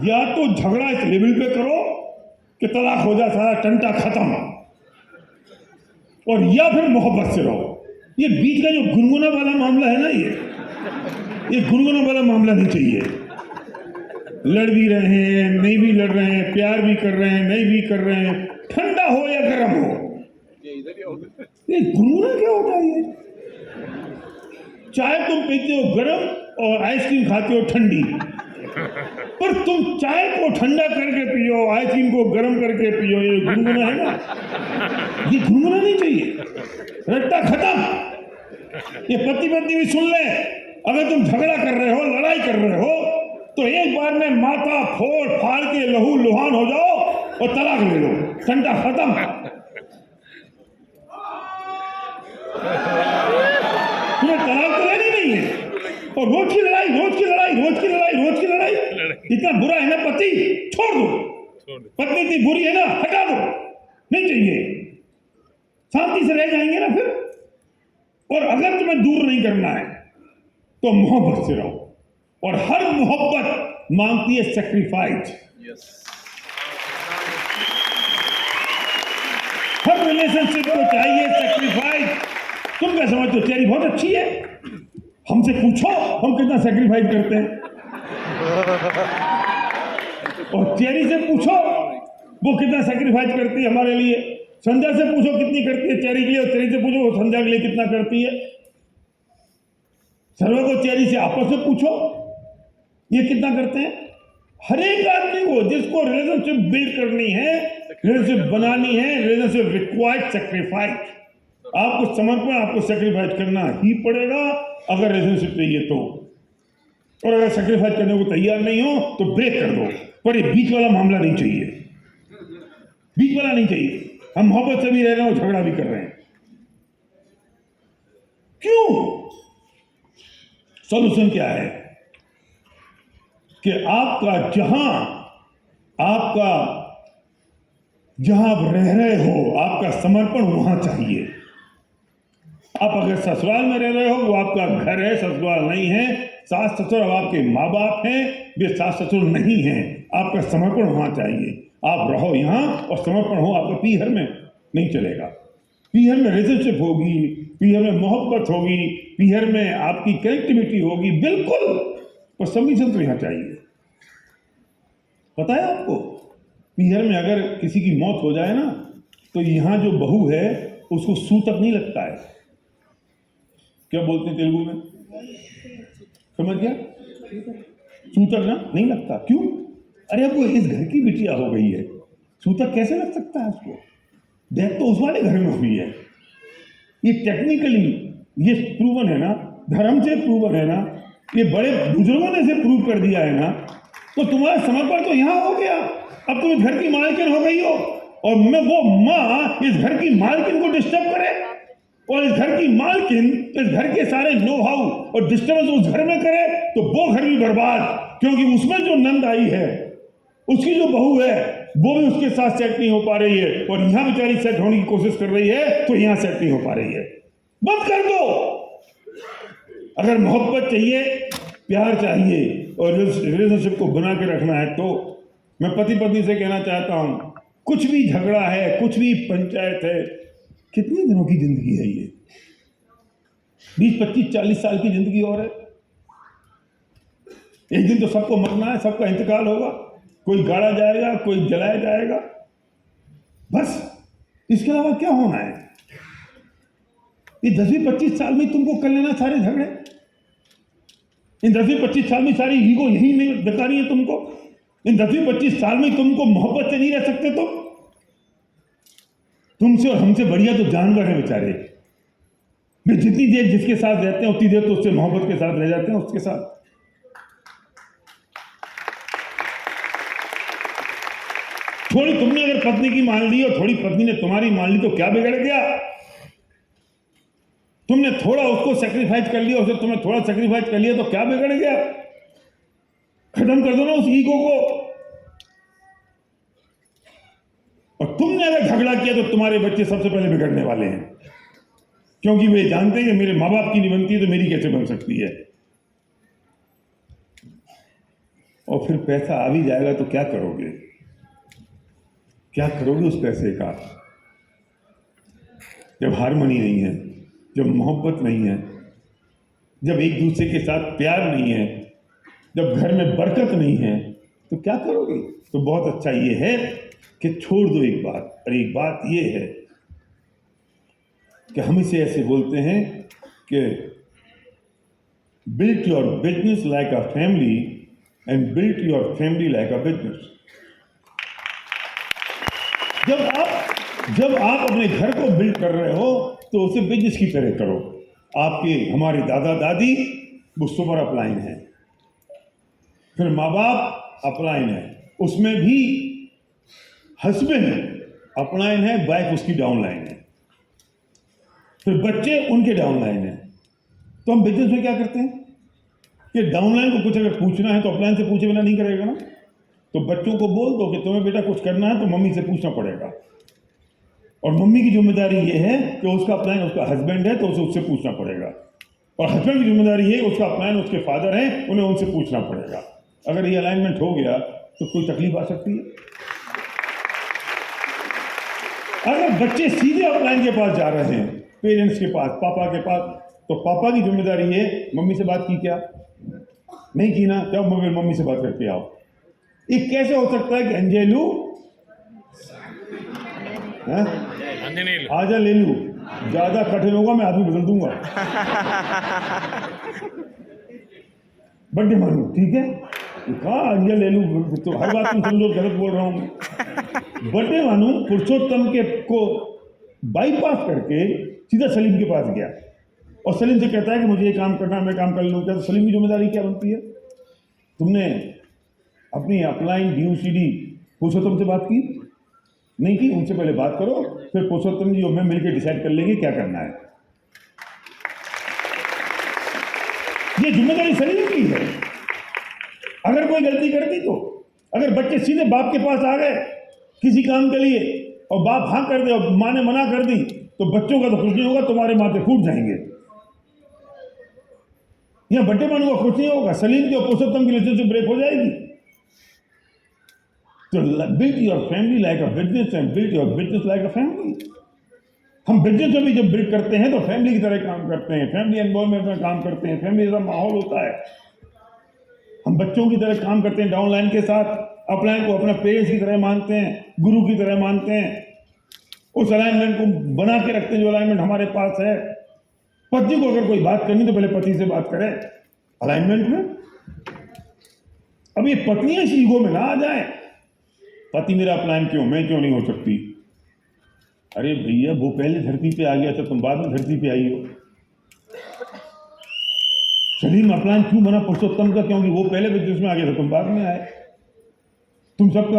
या तो झगड़ा इस लेवल पे करो कि तलाक हो जाए, सारा टंटा खत्म, और या फिर मोहब्बत से रहो। ये बीच का जो गुनगुना वाला मामला है ना, ये गुनगुना वाला मामला नहीं चाहिए। लड़ भी रहे हैं, नहीं भी लड़ रहे हैं, प्यार भी कर रहे हैं, नहीं भी कर रहे हैं, ठंडा हो या गर्म हो, ये गुनगुना क्या होता है? ये चाय तुम पीते हो गर्म और आइसक्रीम खाते हो ठंडी, पर तुम चाय को ठंडा करके पियो, आइसक्रीम को गर्म करके पियो, ये गुनगुना है ना? ये गुनगुना नहीं चाहिए, रट्टा खत्म। ये पति पत्नी भी सुन ले, अगर तुम झगड़ा कर रहे हो, लड़ाई कर रहे हो, तो एक बार में माथा फोड़ फाड़ के लहू लुहान हो जाओ और तलाक ले लो, ठंडा खत्म। तुम्हें तलाक तो लेनी नहीं है, और रोज की लड़ाई, रोज की लड़ाई, रोज की लड़ाई, रोज की लड़ाई, इतना बुरा है ना पति, छोड़ दो। पत्नी इतनी बुरी है ना, हटा दो, नहीं चाहिए, शांति से रह जाएंगे ना फिर। और अगर तुम्हें दूर नहीं करना है तो मोहब्बत से रहो, और हर मोहब्बत मांगती है सैक्रिफाइस। हर रिलेशनशिप को चाहिए सैक्रिफाइस। तुम क्या समझते हो चेरी बहुत अच्छी है? हमसे पूछो हम कितना सैक्रिफाइस करते हैं, और चेरी से पूछो वो कितना सैक्रिफाइस करती है हमारे लिए। संध्या से पूछो कितनी करती है चेरी के लिए, और चेरी से पूछो वो संध्या के लिए कितना करती है। सर्व को चेरी से आपस में पूछो ये कितना करते हैं। हर एक आदमी को जिसको रिलेशनशिप बिल्ड करनी है, रिलेशनशिप बनानी है, रिलेशनशिप रिक्वायर्ड सैक्रिफाइस। आपको समर्पण, आपको सैक्रिफाइस करना ही पड़ेगा अगर रिलेशनशिप चाहिए तो। और अगर सैक्रिफाइस करने को तैयार नहीं हो तो ब्रेक कर दो, पर ये बीच वाला मामला नहीं चाहिए, बीच वाला नहीं चाहिए। हम मोहब्बत से भी रह रहे हैं और झगड़ा भी कर रहे हैं, क्यों? सॉल्यूशन क्या है कि आपका जहां आप रह रहे हो, आपका समर्पण वहां चाहिए। आप अगर ससुराल में रह रहे हो, वो आपका घर है, ससुराल नहीं है। सास ससुर अब आपके माँ बाप हैं, वे सास ससुर नहीं हैं। आपका समर्पण वहां चाहिए। आप रहो यहां और समर्पण हो, आपका पीहर में नहीं चलेगा। पीहर में रिलेशनशिप होगी, पीहर में मोहब्बत होगी, पीहर में आपकी कनेक्टिविटी होगी, बिल्कुल, पर सबमिशन तो यहां चाहिए। पता है आपको, पीहर में अगर किसी की मौत हो जाए ना, तो यहां जो बहू है उसको सूतक नहीं लगता है। क्या बोलते हैं तेलुगु में, समझ गया? सूतक ना नहीं लगता। क्यों? अरे अब वो इस घर की बिटिया हो गई है, सूतक कैसे लग सकता है उसको? डेथ तो उस वाले घर में हुई है। ये टेक्निकली ये प्रूवन है ना, धर्म से प्रूवन है ना, ये बड़े बुजुर्गों ने से प्रूव कर दिया है ना, तो तुम्हारा समर्पण तो यहां हो गया। अब तुम इस घर की मालकिन हो गई हो, और मैं वो माँ इस घर की मालकिन को डिस्टर्ब करे, और इस घर की मालकिन इस घर के सारे नो हाउ और डिस्टर्बेंस उस घर में करे, तो वो घर भी बर्बाद। क्योंकि उसमें जो नंद आई है, उसकी जो बहू है, वो भी उसके साथ सेट नहीं हो पा रही है, और यहां बेचारी सेट होने की कोशिश कर रही है, तो यहां सेट नहीं हो पा रही है। बंद कर दो। अगर मोहब्बत चाहिए, प्यार चाहिए, और रिलेशनशिप को बना के रखना है, तो मैं पति पत्नी से कहना चाहता हूं, कुछ भी झगड़ा है, कुछ भी पंचायत है, कितने दिनों की जिंदगी है ये? 20, 25, 40 साल की जिंदगी और है। एक दिन तो सबको मरना है, सबका इंतकाल होगा, कोई गाड़ा जाएगा, कोई जलाया जाएगा, बस। इसके अलावा क्या होना है? ये 10-25 साल में तुमको कर लेना सारे झगड़े। इन 10-25 साल में सारी ईगो यही में बेकारी है तुमको। इन 10-25 साल में तुमको मोहब्बत से नहीं रह सकते तुमसे और हमसे बढ़िया तो जानवर है बेचारे। वे जितनी देर जिसके साथ रहते हैं उतनी देर तो उससे मोहब्बत के साथ रह जाते हैं, उसके साथ। थोड़ी तुमने अगर पत्नी की मान ली और थोड़ी पत्नी ने तुम्हारी मान ली, तो क्या बिगड़ गया? तुमने थोड़ा उसको सेक्रीफाइस कर लिया, उसने तुम्हें थोड़ा सेक्रीफाइस कर लिया, तो क्या बिगड़ गया? खत्म कर दो ना उस ईगो को। और तुमने अगर झगड़ा किया तो तुम्हारे बच्चे सबसे पहले बिगड़ने वाले हैं, क्योंकि वे जानते हैं कि मेरे माँ बाप की नहीं बनती तो मेरी कैसे बन सकती है। और फिर पैसा आ भी जाएगा तो क्या करोगे? क्या करोगे उस पैसे का? जब हारमोनी नहीं है, जब मोहब्बत नहीं है, जब एक दूसरे के साथ प्यार नहीं है, जब घर में बरकत नहीं है, तो क्या करोगे? तो बहुत अच्छा ये है कि छोड़ दो एक बात। और एक बात ये है कि हम इसे ऐसे बोलते हैं कि build your business like a family and build your family like a business। जब आप अपने घर को बिल्ड कर रहे हो तो उसे बिजनेस की तरह करो। हमारे दादा दादी वो सुपर अपलाइन है, फिर माँ बाप अपलाइन है, उसमें भी हस्बैंड अपलाइन है, वाइफ उसकी डाउनलाइन है, फिर बच्चे उनके डाउनलाइन है। तो हम बिजनेस में क्या करते हैं कि डाउनलाइन को कुछ अगर पूछना है तो अपलाइन से पूछे बिना नहीं करेगा ना। तो बच्चों को बोल दो कि तुम्हें बेटा कुछ करना है तो मम्मी से पूछना पड़ेगा, और मम्मी की जिम्मेदारी ये है कि उसका अपलाइन उसका हस्बैंड है तो उसे उससे पूछना पड़ेगा, और हस्बैंड की जिम्मेदारी ये उसका अपलाइन उसके फादर है, उन्हें उनसे पूछना पड़ेगा। अगर ये अलाइनमेंट हो गया तो कोई तकलीफ आ सकती है? अगर बच्चे सीधे अपलाइन के पास जा रहे हैं, पेरेंट्स के पास, पापा के पास, तो पापा की जिम्मेदारी है मम्मी से बात की क्या? नहीं की ना, जाओ मम्मी से बात करके आओ। ये कैसे हो सकता है कि अंजेलू आजा ले लू, ज्यादा कठिन होगा मैं आदमी बदल दूंगा। बर्थडे मानू, ठीक है, कहा अंजल ले लू, तो हर बात तुम समझो गलत बोल रहा हूं। बर्थडे मानू पुरुषोत्तम के को बाईपास करके सीधा सलीम के पास गया, और सलीम से कहता है कि मुझे ये काम करना है, मैं काम कर लूँ क्या? तो सलीम की जिम्मेदारी क्या बनती है? तुमने अपनी अपलाइन DUCD पुरुषोत्तम से बात की? नहीं की। उनसे पहले बात करो, फिर पुरुषोत्तम जी और मैं मिलकर डिसाइड कर लेंगे क्या करना है। ये जिम्मेदारी सलीम की है। अगर कोई गलती कर दी तो, अगर बच्चे सीधे बाप के पास आ गए किसी काम के लिए और बाप हाँ कर दे और माँ ने मना कर दी, तो बच्चों का तो कुछ नहीं होगा, तुम्हारे माथे फूट जाएंगे। यहां बड्डे मानू का कुछ नहीं होगा, सलीम के और पुरुषोत्तम की रिलेशनशिप ब्रेक हो जाएगी। तो build your family like a business and build your business like a family. हम बिजनेस में भी जब बिल्ड करते हैं तो फैमिली की तरह काम करते हैं, फैमिली एनवायरमेंट में काम करते हैं, फैमिली जैसा माहौल होता है। हम बच्चों की तरह काम करते हैं डाउनलाइन के साथ, अपलाइन को अपना पेरेंट्स की तरह मानते हैं, गुरु की तरह मानते हैं, उस अलाइनमेंट को बना के रखते हैं जो अलाइनमेंट हमारे पास है। पति को अगर कोई बात करनी तो पहले पति से बात करें अलाइनमेंट में। अब ये पत्नियां इस ईगो में ना आ जाए, पति मेरा अपलाइन क्यों, मैं क्यों नहीं हो सकती? अरे भैया वो पहले धरती पे आ गया था, तुम बाद में धरती पे आई हो। सलीम अपलाइन क्यों बना पुरुषोत्तम का? क्योंकि वो पहले बिजनेस में आ गया था, तुम बाद में आए। तुम सबका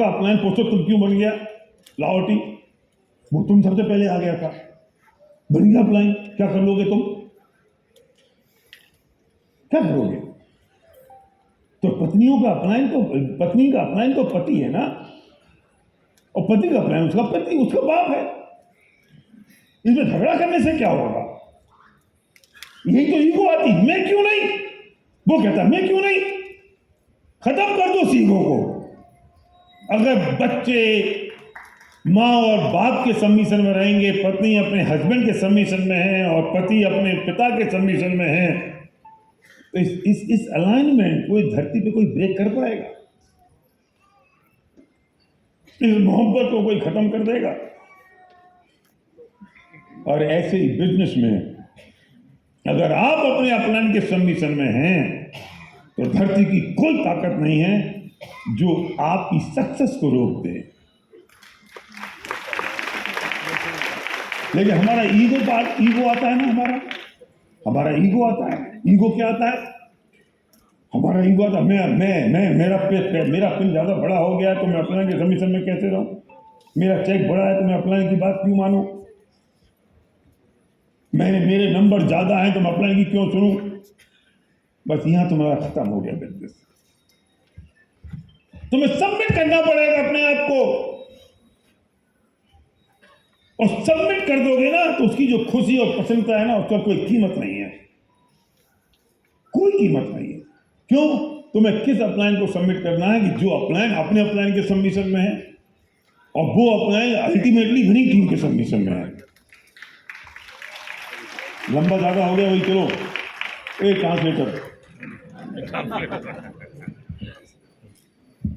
अपलाइन पुरुषोत्तम क्यों बन गया? लाहौटी, वो तुम सबसे पहले आ गया था, बन गया अपलाइन। क्या कर लोगे तुम? क्या करोगे? तो पत्नी का अपलाइन तो पति है ना, और पति का अपलाइन उसका पति, उसका बाप है। इसमें झगड़ा करने से क्या होगा? यही तो ईगो आती, मैं क्यों नहीं, वो कहता मैं क्यों नहीं। खत्म कर दो इस ईगो को। अगर बच्चे माँ और बाप के सबमिशन में रहेंगे, पत्नी अपने हस्बैंड के सबमिशन में है और पति अपने पिता के सबमिशन में है, तो इस अलाइनमेंट को धरती पे कोई ब्रेक कर पाएगा? इस मोहब्बत को कोई खत्म कर देगा? और ऐसे ही बिजनेस में अगर आप अपने अपलाइन के सबमिशन में हैं तो धरती की कोई ताकत नहीं है जो आपकी सक्सेस को रोक दे। लेकिन हमारा ईगो आता है ना, हमारा ईगो आता है। ईगो क्या आता है? हमारा ईगो आता है मेरा पिन ज्यादा बड़ा हो गया है तो मैं अपलाइन के सबमिशन में कैसे रहूं? मेरा चेक बड़ा है तो मैं अपलाइन की बात क्यों मानूं? मेरे नंबर ज्यादा हैं तो मैं अपलाइन की क्यों सुनूं? बस यहां तुम्हारा खत्म हो गया बिजनेस। तुम्हें सबमिट करना पड़ेगा अपने आप को, और सबमिट कर दोगे ना तो उसकी जो खुशी और प्रसन्नता है ना, उसका कोई कीमत नहीं है, कोई कीमत नहीं है। क्यों? तुम्हें किस अपलाइन को सबमिट करना है कि जो अपलाइन अपने अपलाइन के सबमिशन में है और वो अपलाइन अल्टीमेटली विनिंग टीम के सबमिशन में है। लंबा ज्यादा हो गया, वही चलो। ए ट्रांसलेटर